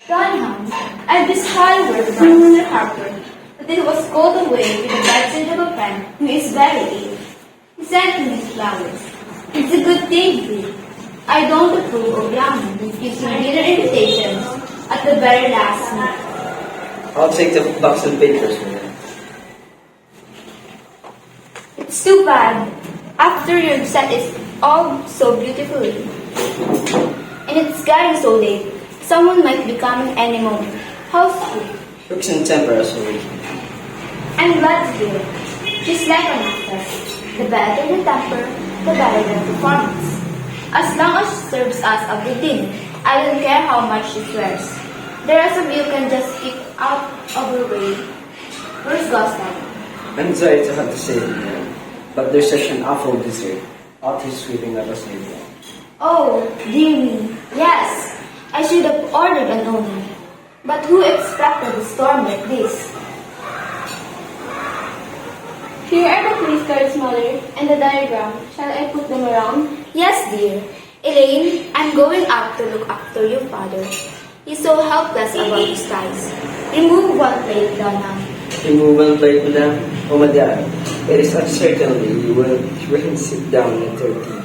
Dunham, I've discovered from Mr. Harper that he was called away with the bedside of a friend who is very ill. He sent me these flowers. It's a good thing, Bill. I don't approve of young refusing dinner invitations at the very last minute. I'll take the box of papers with them. It's too bad. After you've set it all so beautifully. And it's getting so late. Someone might be coming any moment. How sweet. Looks and temper us already. I'm glad to hear it. She's like an actress. The better the temper, the better the performance. As long as she serves us a good dinner, I don't care how much she swears. The rest of you can just keep out of her way. Where's Gerstenberg? I'm sorry to have to say it, ma'am, but there's such an awful dessert. Out here sweeping up a slave. Oh, dear me. Yes, I should have ordered an onion. But who expected a storm like this? Here are the police cards, Mother, and the diagram. Shall I put them around? Yes, dear. Elaine, I'm going out to look after your father. He's so helpless about his ties. Remove one plate, Donna. Remove one plate, madam? Oh, madam, it is uncertainly you will sit down at 13.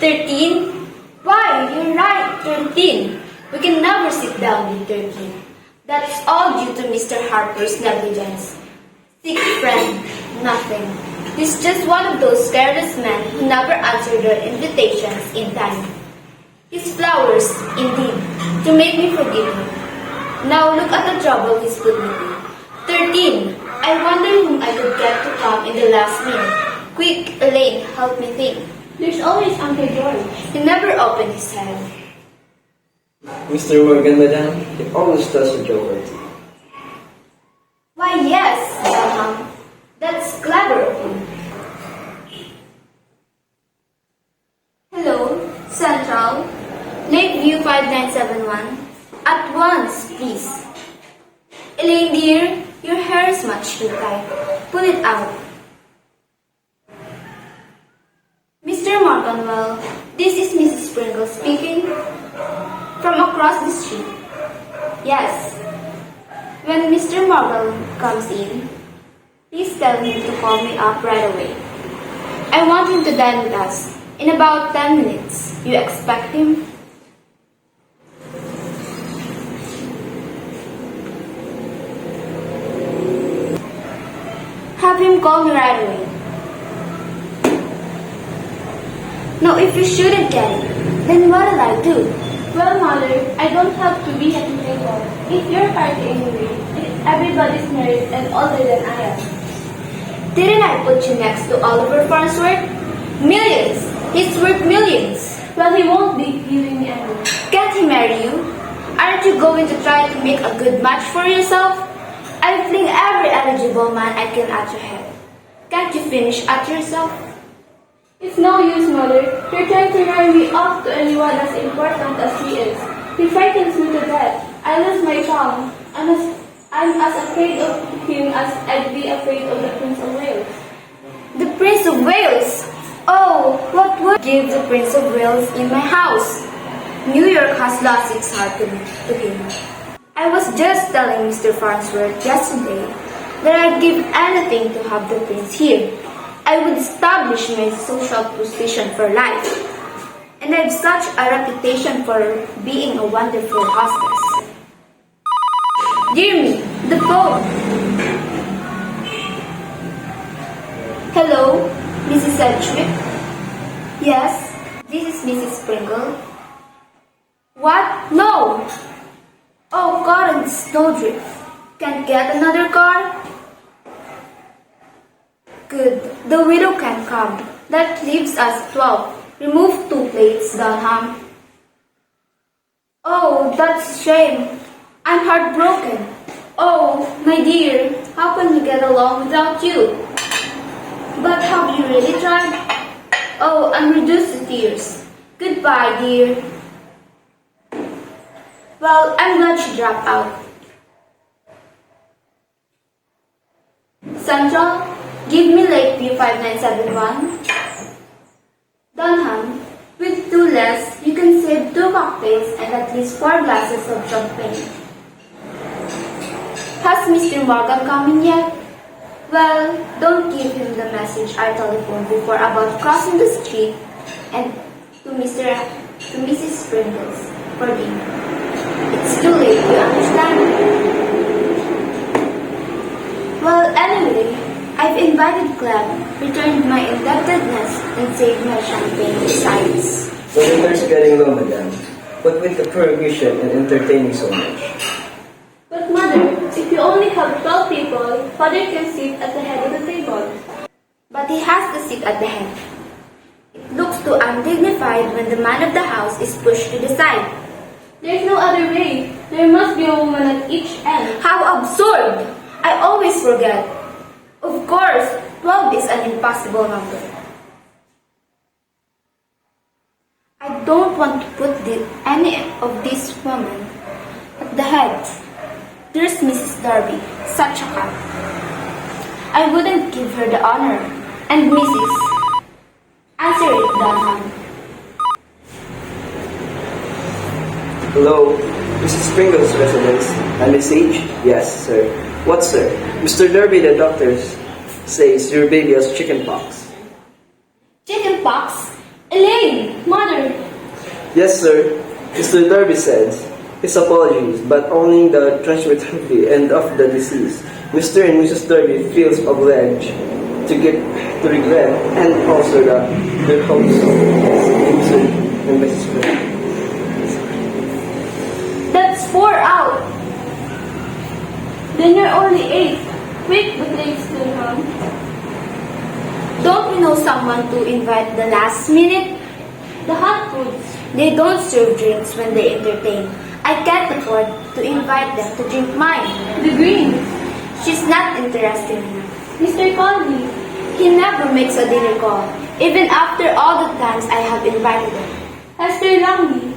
13? Why, you're right, 13. We can never sit down with 13. That's all due to Mr. Harper's negligence. Sick friend, nothing. He's just one of those careless men who never answer their invitations in time. His flowers, indeed, to make me forgive him. Now look at the trouble he's put me in. 13. I wonder whom I could get to come in the last minute. Quick, Elaine, help me think. There's always Uncle George. He never opened his head. Mr. Morgan, madam, he always does a joke or two. Why, yes, Mom. That's clever of him. Hello, Central. Lakeview 5971. At once, please. Elaine, dear, your hair is much too tight. Pull it out. Mr. Morganwell, this is Mrs. Pringle speaking from across the street. Yes. When Mr. Morgan comes in, please tell him to call me up right away. I want him to dine with us in about 10 minutes. You expect him? Have him call me right away. Now, if you shouldn't get it, then what'll I do? Well, Mother, I don't have to be at the table. It's your party anyway. Everybody's married and older than I am. Didn't I put you next to Oliver Farnsworth? Millions! He's worth millions! Well, he won't be giving me any. Can't he marry you? Aren't you going to try to make a good match for yourself? I'll fling every eligible man I can at your head. Can't you finish at yourself? It's no use, Mother. You're trying to marry me off to anyone as important as he is. He frightens me to death. I lose my charm. I'm as afraid of him as I'd be afraid of the Prince of Wales. The Prince of Wales? Oh, what would give the Prince of Wales in my house? New York has lost its heart to him. I was just telling Mr. Farnsworth yesterday that I'd give anything to have the Prince here. I would establish my social position for life. And I have such a reputation for being a wonderful hostess. Dear me, the phone. Hello, Mrs. Sedgwick? Yes, this is Mrs. Pringle. What? No! Oh, caught in the snowdrift. Can't get another car? Good. The widow can come. That leaves us 12. Remove 2 plates, Dunham. Oh, that's a shame. I'm heartbroken. Oh, my dear, how can we get along without you? But have you really tried? Oh, I'm reduced to tears. Goodbye, dear. Well, I'm glad she dropped out. Central, give me Lakeview 5971. Dunham, with 2 less, you can save 2 cocktails, and at least 4 glasses of champagne. Has Mr. Morgan come in yet? Well, don't give him the message I telephoned before about crossing the street and to Mrs. Springles for dinner. It's too late, you understand? Well, anyway, I've invited Clem, returned my indebtedness, and saved my champagne besides. The winter's getting low, madam. What with the prohibition and entertaining so much? But mother, if you only have 12 people, father can sit at the head of the table. But he has to sit at the head. It looks too undignified when the man of the house is pushed to the side. There's no other way. There must be a woman at each end. How absurd! I always forget. Of course, 12 is an impossible number. I don't want to put any of these women at the head. There's Mrs. Darby, such a cat. I wouldn't give her the honor. And Mrs. Answer it, Dunham. Hello, Mrs. Springle's residence. A message? Yes, sir. What, sir? Mr. Derby, the doctor says your baby has chicken pox. Chicken pox? Elaine! Mother! Yes, sir. Mr. Derby says his apologies, but only the transmissibility end of the disease. Mr. and Mrs. Derby feels obliged to regret and also their host, Mr. and Mrs. Springles. That's 4 out! Then you're only 8. Quick, the plates still come. Don't we know someone to invite the last minute? The hot foods. They don't serve drinks when they entertain. I can't afford to invite them to drink mine. The greens. She's not interesting enough. Mr. Conley. He never makes a dinner call, even after all the times I have invited him. Esther Langley.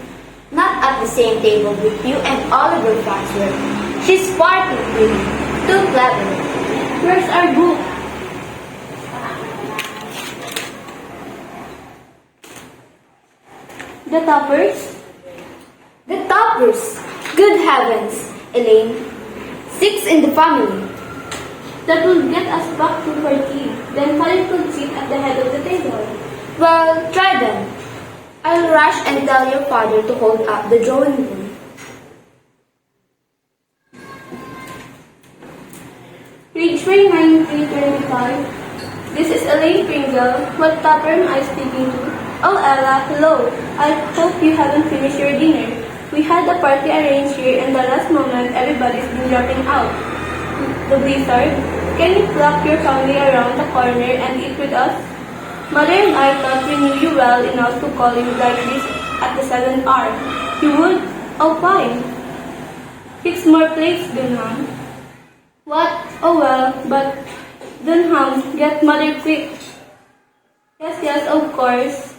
Not at the same table with you and Oliver Farnsworth. She's far too pretty, too clever. Where's our book? The toppers? The toppers! Good heavens, Elaine. 6 in the family. That will get us back to 40. Then father could sit at the head of the table. Well, try them. I'll rush and tell your father to hold up the drawing room. Page 9325. This is Elaine Pringle. What topper am I speaking to? Oh, Ella, hello. I hope you haven't finished your dinner. We had a party arranged here and the last moment everybody's been dropping out. The blizzard. Can you pluck your family around the corner and eat with us? Mother and I thought we knew you well enough to call you like this at the 7th hour. You would? Oh, fine. 6 more plates, Dunham. What? Oh well, but Dunham, get mother quick. Yes, of course.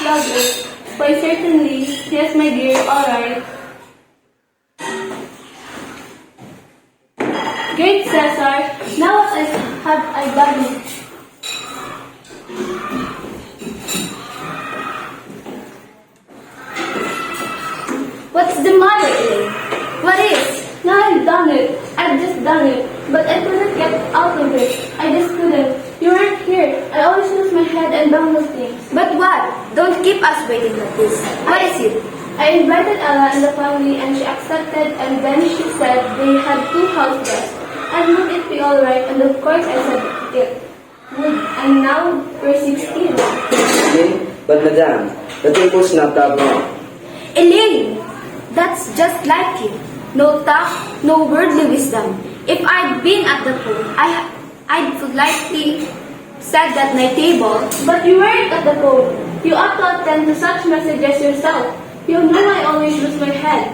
Love it. Why, certainly. Yes, my dear, alright. Great, Cesar. Now what have I done? What's the matter, Elaine? What is? Now I've done it. I've just done it. But I couldn't get out of it. I just couldn't. You weren't here. I always lose my head and balance things. But what? Don't keep us waiting like this. What is it? I invited Ella and the family and she accepted and then she said they had 2 house guests. And would it be alright? And of course I said it would. And now we're 16. But madam, the table's not that long. Elaine! That's just like you. No talk, no worldly wisdom. If I'd been at the pool, I'd politely said at my table. But you weren't at the phone. You ought to attend to such messages yourself. You know I always lose my head.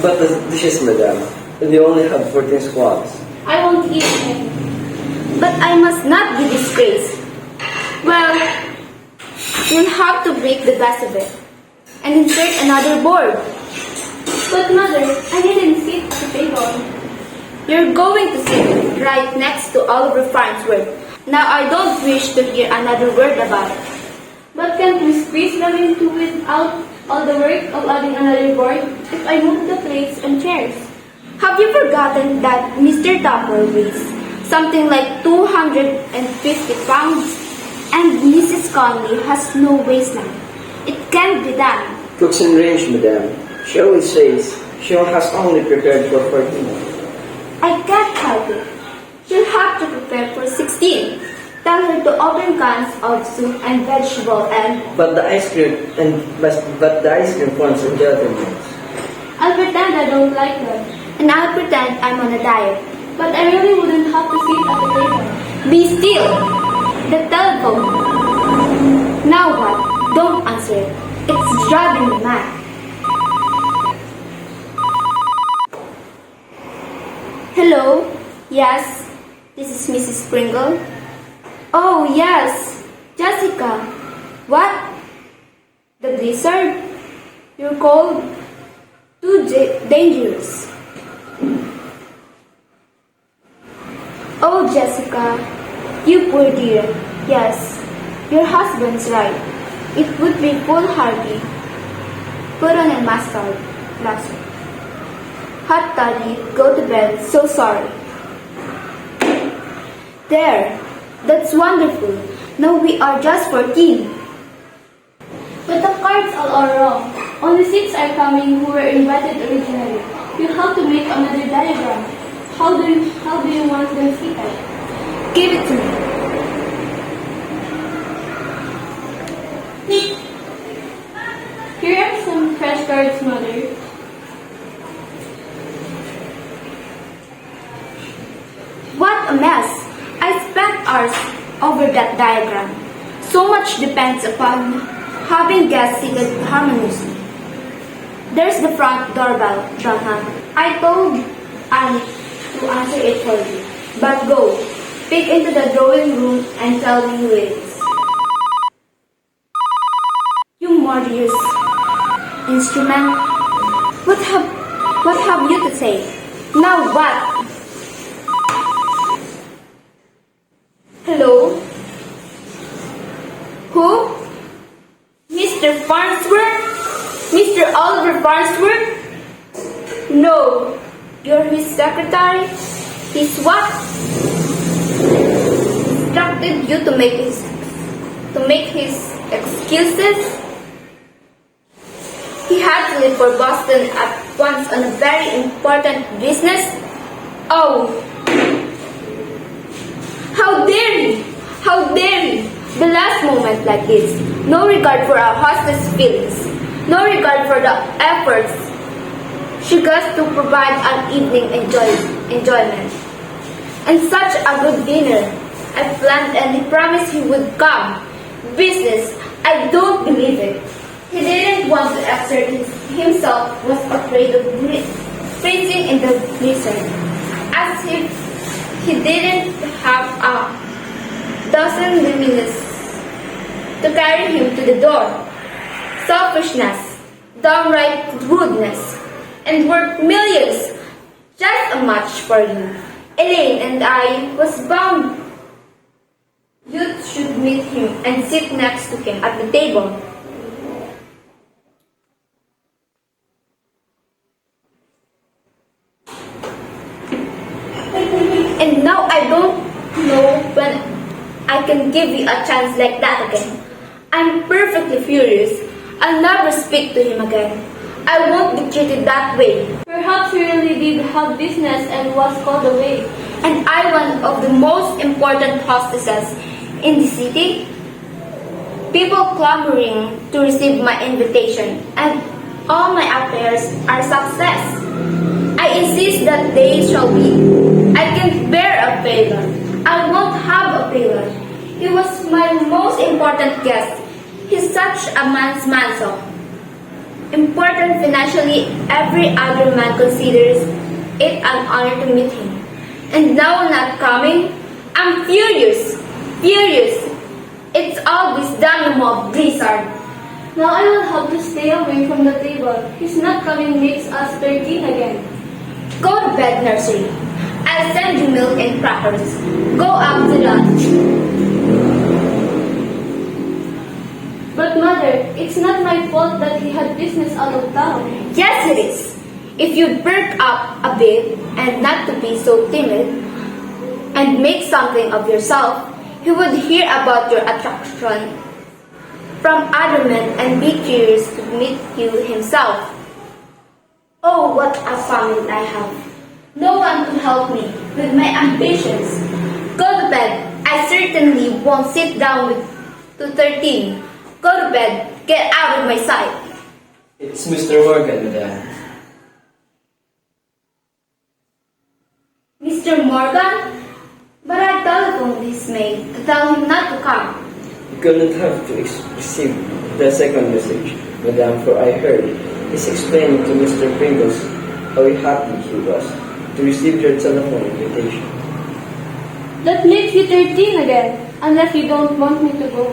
But the dishes, madam, and you only have 14 squabs. I won't eat any. But I must not be disgraced. Well, you'll have to break the best of it and insert another board. But mother, I didn't sit at the table. You're going to sit right next to Oliver Farnsworth. Now I don't wish to hear another word about it. But can't we squeeze them into without all the work of adding another board if I move the plates and chairs? Have you forgotten that Mr. Topper weighs something like 250 pounds? And Mrs. Conley has no waistline. It can't be done. Cooks in range, madam. She always says she has only prepared for 14. I can't help it. She'll have to prepare for 16. Tell her to open cans of soup and vegetable and But the ice cream forms a gelatin mix. I'll pretend I don't like them. and I'll pretend I'm on a diet. But I really wouldn't have to sit at the table. Be still. The telephone. Now what? Don't answer it. It's driving me mad. Hello? Yes? This is Mrs. Pringle? Oh, yes. Jessica. What? The blizzard? You're cold? Too dangerous. Oh, Jessica. You poor dear. Yes. Your husband's right. It would be foolhardy. Put on a mustard. Plaster. Hot toddy, go to bed. So sorry. There. That's wonderful. Now we are just 14. But the cards are all wrong. Only 6 are coming who were invited originally. You have to make another diagram. How do you want them seated? Give it to me. Here are some fresh cards, Mother. What a mess! I spent hours over that diagram. So much depends upon having guests seated harmoniously. There's the front doorbell, Branham. I told Annie to answer it for you. But go, peek into the drawing room and tell me who it is. You murderous instrument. What have you to say? Now what? Hello? Who? Mr. Farnsworth? Mr. Oliver Farnsworth? No. You're his secretary? His what? Instructed you to make his excuses? He had to leave for Boston at once on a very important business? Oh. How dare he! How dare he! The last moment like this. No regard for our hostess' feelings. No regard for the efforts she goes to provide an evening enjoyment. And such a good dinner. I planned and he promised he would come. Business, I don't believe it. He didn't want to exert himself, was afraid of freezing in the blizzard. As if he didn't have a dozen minutes to carry him to the door. Selfishness, downright rudeness, and worth millions, just a match for you. Elaine and I was bound. You should meet him and sit next to him at the table. And now I don't know when I can give you a chance like that again. I'm perfectly furious. I'll never speak to him again. I won't be treated that way. Perhaps he really did have business and was called away. And I one of the most important hostesses in the city. People clamoring to receive my invitation, and all my affairs are success. I insist that they shall be. I can't bear a failure. I won't have a failure. He was my most important guest. He's such a man's manso. Important financially, every other man considers it an honor to meet him. And now not coming, I'm furious. Furious. It's all this damn mob blizzard. Now I will have to stay away from the table. His not coming makes us 13 again. Go to bed, nursery. I'll send you milk and crackers. Go out to lunch. But mother, it's not my fault that he had business out of town. Yes, it is. If you perk up a bit and not to be so timid and make something of yourself, he would hear about your attraction from other men and be curious to meet you himself. Oh, what a family I have. No one to help me with my ambitions. Go to bed. I certainly won't sit down with to 13. Go to bed. Get out of my sight. It's Mr. Morgan, madam. Mr. Morgan? But I telephoned his maid to tell him not to come. You couldn't have to receive the second message, madam, for I heard he's explaining to Mr. Pringles how happy he was to receive your telephone invitation. That makes you 13 again, unless you don't want me to go.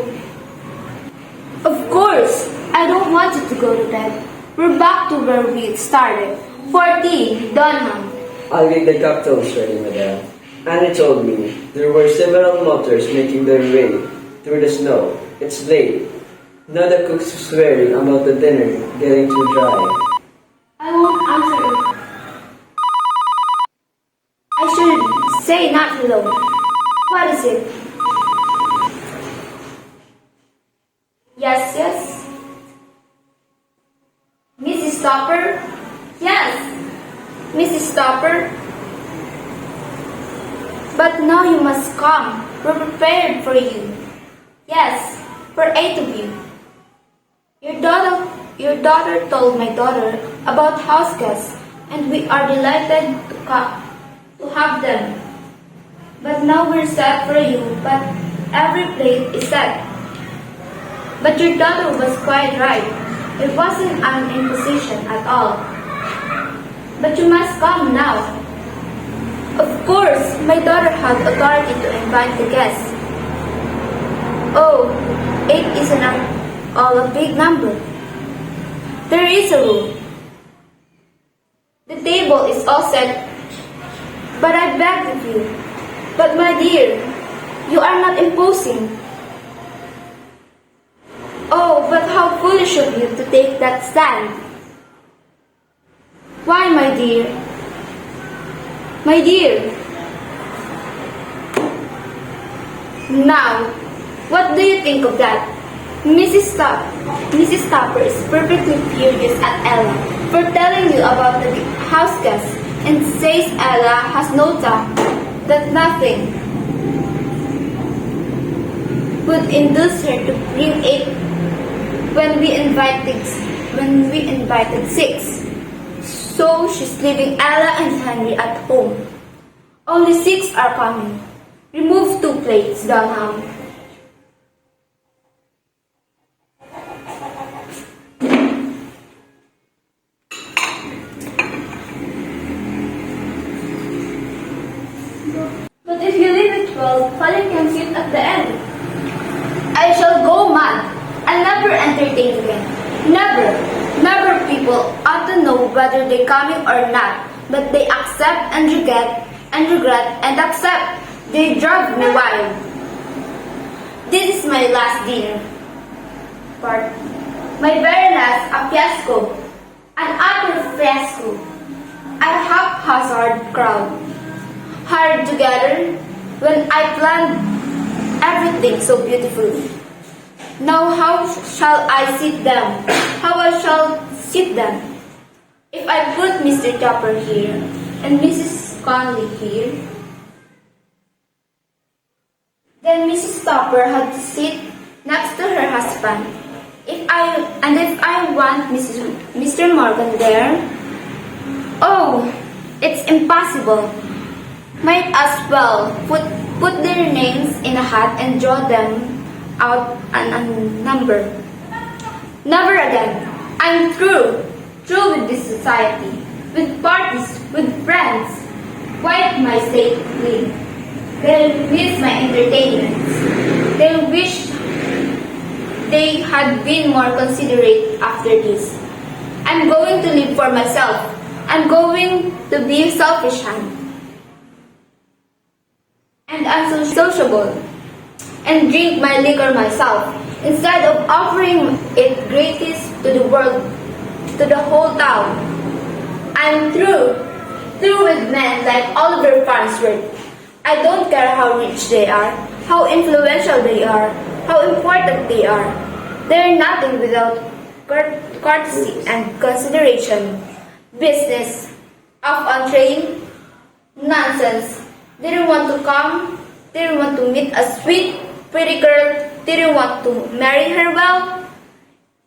Of course, I don't want you to go to bed. We're back to where we started. 14, Dunham. I'll get the cocktails ready, madam. Annie told me there were several motors making their way through the snow. It's late. Now the cook's swearing about the dinner getting too dry. I won't answer it. I should say not hello. What is it? Yes, yes. Mrs. Stopper? Yes, Mrs. Stopper. But now you must come. We're prepared for you. Yes, for 8 of you. Your daughter told my daughter about house guests, and we are delighted to have them. But now we're set for you, but every plate is set. But your daughter was quite right. It wasn't an imposition at all. But you must come now. Of course, my daughter had authority to invite the guests. Oh, 8 isn't all a big number. There is a rule. The table is all set, but I beg of you. But my dear, you are not imposing. Oh, but how foolish of you to take that stand. Why, my dear? My dear. Now, what do you think of that? Mrs. Topper is perfectly furious at Ella for telling you about the house guests and says Ella has no tact, that nothing would induce her to bring 8 when we invited 6. So she's leaving Ella and Henry at home. Only 6 are coming. Remove 2 plates, Dunham. But if you leave at 12, Colin can sit at the end. I shall go mad. I'll never entertain again. Never. Never people ought to know whether they're coming or not, but they accept and regret and accept. They drive me wild. This is my last dinner. Part. My very last, a fiasco. An utter fiasco. A haphazard crowd. Hired together when I planned everything so beautifully. Now how shall I sit them? How I shall sit them? If I put Mr. Topper here and Mrs. Conley here, then Mrs. Topper had to sit next to her husband. If I want Mr. Morgan there, oh, it's impossible. Might as well put their names in a hat and draw them out a number. Never again. I'm through with this society, with parties, with friends. Quite my safely. They'll miss my entertainments. They'll wish they had been more considerate after this. I'm going to live for myself. I'm going to be a selfish hand. And I'm so sociable. And drink my liquor myself. instead of offering it gratis to the world, to the whole town. I'm through with men like Oliver Farnsworth. I don't care how rich they are, how influential they are, how important they are. They're nothing without courtesy and consideration. Business, off on train, nonsense. Didn't want to come, didn't want to meet a sweet, pretty girl, didn't want to marry her well.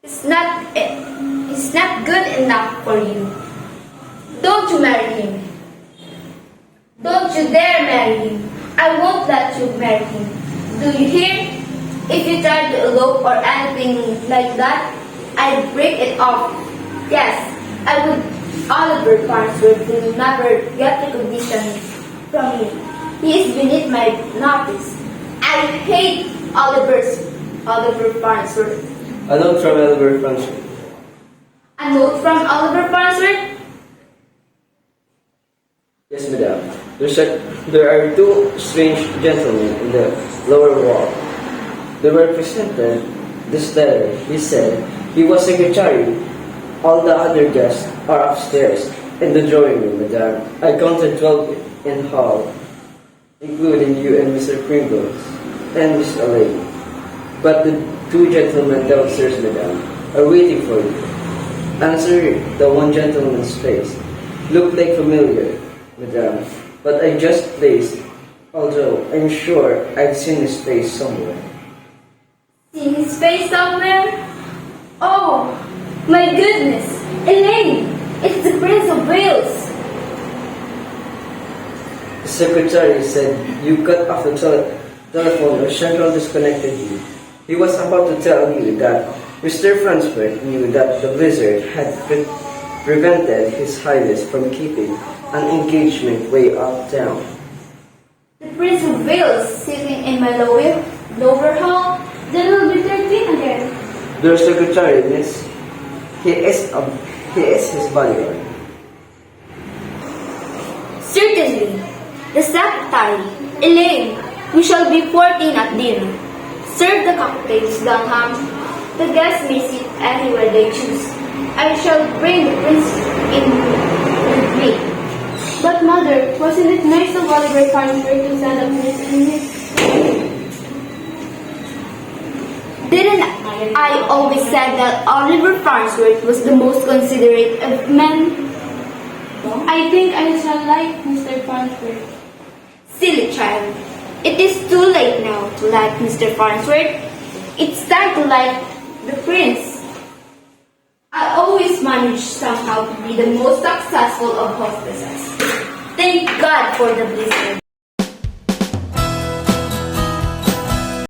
It's not good enough for you. Don't you marry him. Don't you dare marry him. I won't let you marry him. Do you hear? If you try to elope or anything like that, I'd break it off. Yes, I would. Oliver Farnsworth will never get recognition from me. He is beneath my notice. I hate Oliver Farnsworth. A note from Oliver Farnsworth. A note from Oliver Farnsworth? Yes, madam. There are two strange gentlemen in the lower wall. They were presented this letter. He said he was secretary. All the other guests are upstairs in the drawing room, madam. I counted 12 in hall, including you and Mr. Pringles and Miss Elaine. But the two gentlemen downstairs, madam, are waiting for you. Answer the one gentleman's face. Looked like familiar, madam, but I just placed, although I'm sure I've seen his face somewhere. Seen his face somewhere? Oh, my goodness! Elaine! It's the Prince of Wales! The secretary said you cut off the telephone or Central disconnected you. He was about to tell you that Mr. Farnsworth knew that the blizzard had prevented His Highness from keeping an engagement way uptown. The Prince of Wales sitting in my lower hall? Then will be 13 again. The secretary, miss, he is his bodyguard. Certainly. The secretary, Elaine, we shall be 14 at dinner. Serve the cocktails, Dunham. The guests may sit anywhere they choose. I shall bring the prince in with me. But mother, wasn't it nice of Oliver Farnsworth to send a prince in it? Didn't I always said that Oliver Farnsworth was the most considerate of men? I think I shall like Mr. Farnsworth. Silly child. It is too late now to like Mr. Farnsworth. It's time to like the prince. I always manage somehow to be the most successful of hostesses. Thank God for the blizzard.